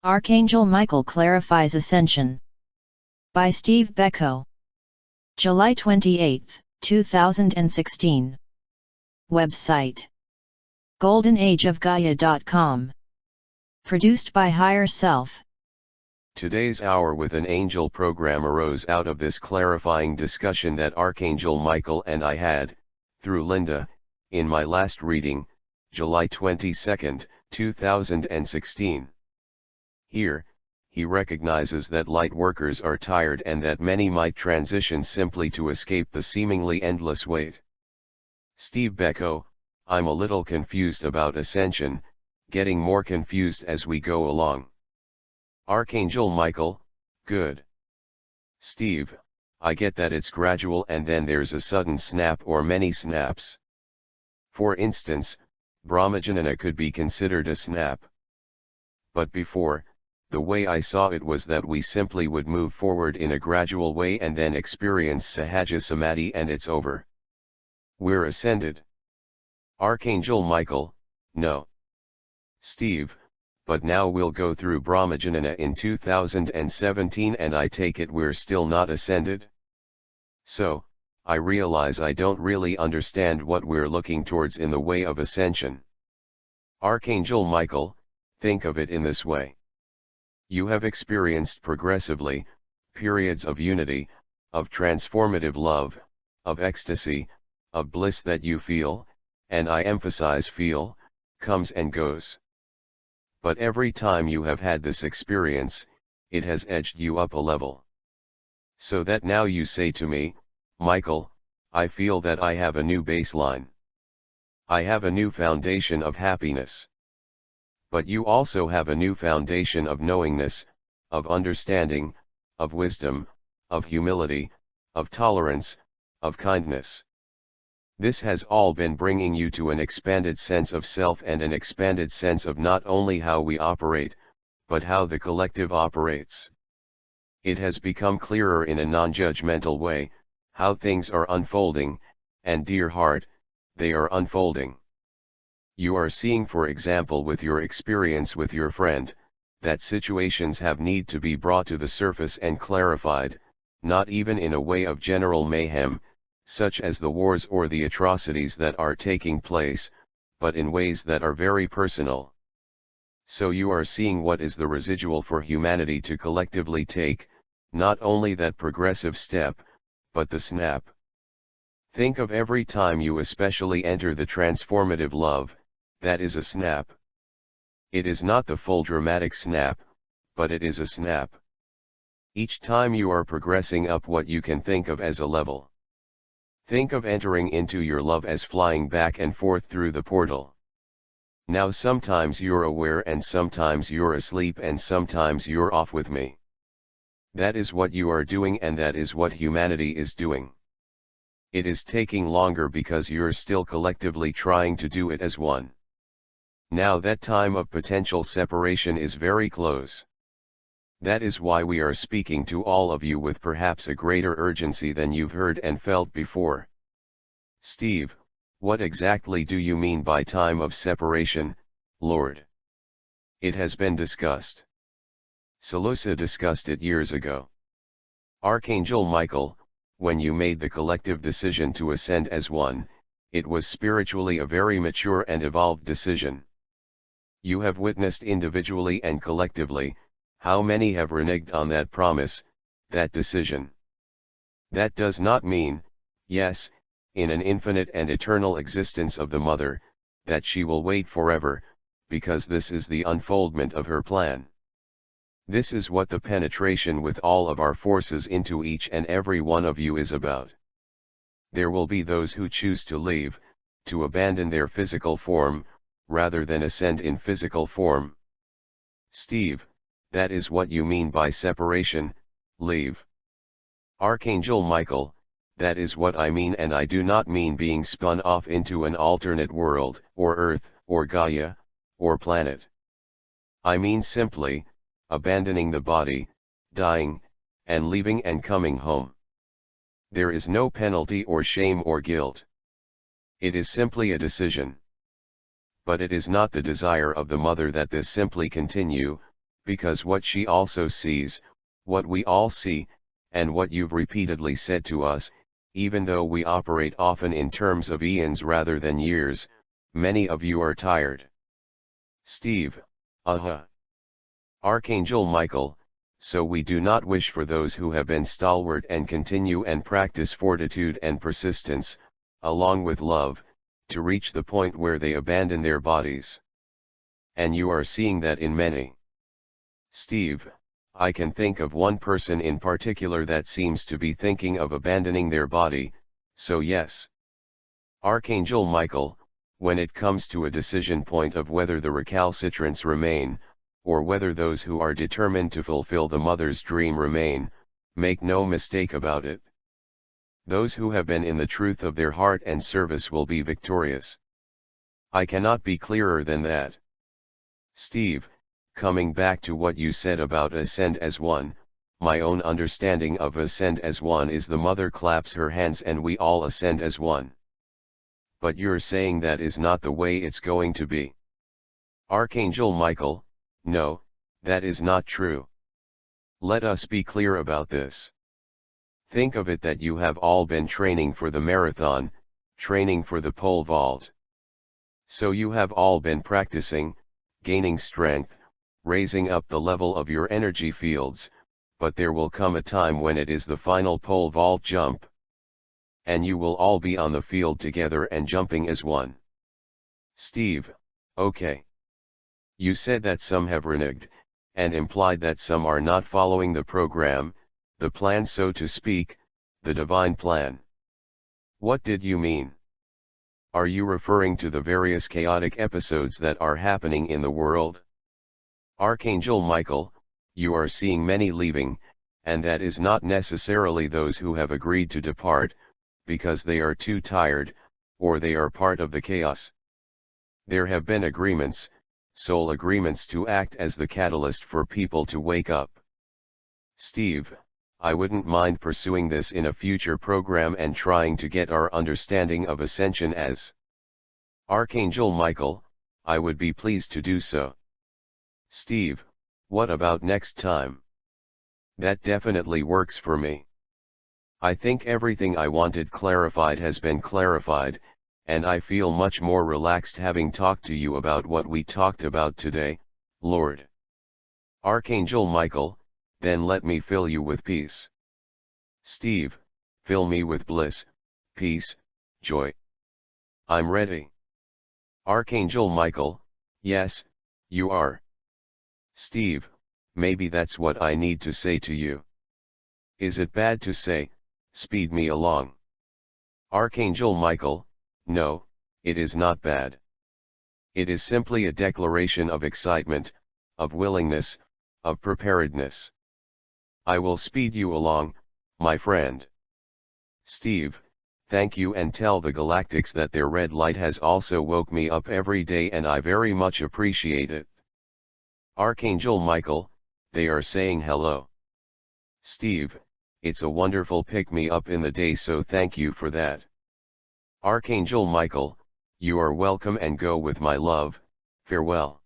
Archangel Michael Clarifies Ascension. By Steve Beckow. July 28, 2016. Website: goldenageofgaia.com. Produced by Higher Self. Today's Hour with an Angel program arose out of this clarifying discussion that Archangel Michael and I had, through Linda, in my last reading, July 22, 2016. Here, he recognizes that light workers are tired and that many might transition simply to escape the seemingly endless wait. Steve Beckow: I'm a little confused about ascension, getting more confused as we go along. Archangel Michael: good. Steve: I get that it's gradual and then there's a sudden snap or many snaps. For instance, Brahmajanana could be considered a snap. But before, the way I saw it was that we simply would move forward in a gradual way and then experience Sahaja Samadhi and it's over. We're ascended. Archangel Michael: no. Steve: but now we'll go through Brahmajanana in 2017 and I take it we're still not ascended? So, I realize I don't really understand what we're looking towards in the way of ascension. Archangel Michael: think of it in this way. You have experienced progressively, periods of unity, of transformative love, of ecstasy, of bliss that you feel, and I emphasize feel, comes and goes. But every time you have had this experience, it has edged you up a level. So that now you say to me, Michael, I feel that I have a new baseline. I have a new foundation of happiness. But you also have a new foundation of knowingness, of understanding, of wisdom, of humility, of tolerance, of kindness. This has all been bringing you to an expanded sense of self and an expanded sense of not only how we operate, but how the collective operates. It has become clearer in a non-judgmental way, how things are unfolding, and dear heart, they are unfolding. You are seeing, for example, with your experience with your friend, that situations have need to be brought to the surface and clarified, not even in a way of general mayhem, such as the wars or the atrocities that are taking place, but in ways that are very personal. So you are seeing what is the residual for humanity to collectively take, not only that progressive step, but the snap. Think of every time you especially enter the transformative love, that is a snap. It is not the full dramatic snap, but it is a snap. Each time you are progressing up what you can think of as a level. Think of entering into your love as flying back and forth through the portal. Now sometimes you're aware and sometimes you're asleep and sometimes you're off with me. That is what you are doing and that is what humanity is doing. It is taking longer because you're still collectively trying to do it as one. Now that time of potential separation is very close. That is why we are speaking to all of you with perhaps a greater urgency than you've heard and felt before. Steve: what exactly do you mean by time of separation, Lord? It has been discussed. Salusa discussed it years ago. Archangel Michael: when you made the collective decision to ascend as one, it was spiritually a very mature and evolved decision. You have witnessed individually and collectively, how many have reneged on that promise, that decision. That does not mean, yes, in an infinite and eternal existence of the Mother, that she will wait forever, because this is the unfoldment of her plan. This is what the penetration with all of our forces into each and every one of you is about. There will be those who choose to leave, to abandon their physical form, rather than ascend in physical form. Steve: that is what you mean by separation, leave. Archangel Michael: that is what I mean, and I do not mean being spun off into an alternate world, or Earth, or Gaia, or planet. I mean simply, abandoning the body, dying, and leaving and coming home. There is no penalty or shame or guilt. It is simply a decision. But it is not the desire of the Mother that this simply continue, because what she also sees, what we all see, and what you've repeatedly said to us, even though we operate often in terms of eons rather than years, many of you are tired. Steve, Archangel Michael, so we do not wish for those who have been stalwart and continue and practice fortitude and persistence, along with love, to reach the point where they abandon their bodies. And you are seeing that in many. Steve, I can think of one person in particular that seems to be thinking of abandoning their body, so yes. Archangel Michael, when it comes to a decision point of whether the recalcitrants remain, or whether those who are determined to fulfill the mother's dream remain, make no mistake about it. Those who have been in the truth of their heart and service will be victorious. I cannot be clearer than that. Steve, coming back to what you said about ascend as one, my own understanding of ascend as one is the mother claps her hands and we all ascend as one. But you're saying that is not the way it's going to be. Archangel Michael, no, that is not true. Let us be clear about this. Think of it that you have all been training for the marathon, training for the pole vault. So you have all been practicing, gaining strength, raising up the level of your energy fields, but there will come a time when it is the final pole vault jump. And you will all be on the field together and jumping as one. Steve, okay. You said that some have reneged, and implied that some are not following the program, the plan so to speak, the divine plan. What did you mean? Are you referring to the various chaotic episodes that are happening in the world? Archangel Michael, you are seeing many leaving, and that is not necessarily those who have agreed to depart, because they are too tired, or they are part of the chaos. There have been agreements, soul agreements to act as the catalyst for people to wake up. Steve, I wouldn't mind pursuing this in a future program and trying to get our understanding of ascension as Archangel Michael, I would be pleased to do so. Steve, what about next time? That definitely works for me. I think everything I wanted clarified has been clarified, and I feel much more relaxed having talked to you about what we talked about today, Lord. Archangel Michael, then let me fill you with peace. Steve, fill me with bliss, peace, joy. I'm ready. Archangel Michael, yes, you are. Steve, maybe that's what I need to say to you. Is it bad to say, speed me along? Archangel Michael, no, it is not bad. It is simply a declaration of excitement, of willingness, of preparedness. I will speed you along, my friend. Steve, thank you, and tell the Galactics that their red light has also woke me up every day and I very much appreciate it. Archangel Michael, they are saying hello. Steve, it's a wonderful pick-me-up in the day, so thank you for that. Archangel Michael, you are welcome and go with my love, farewell.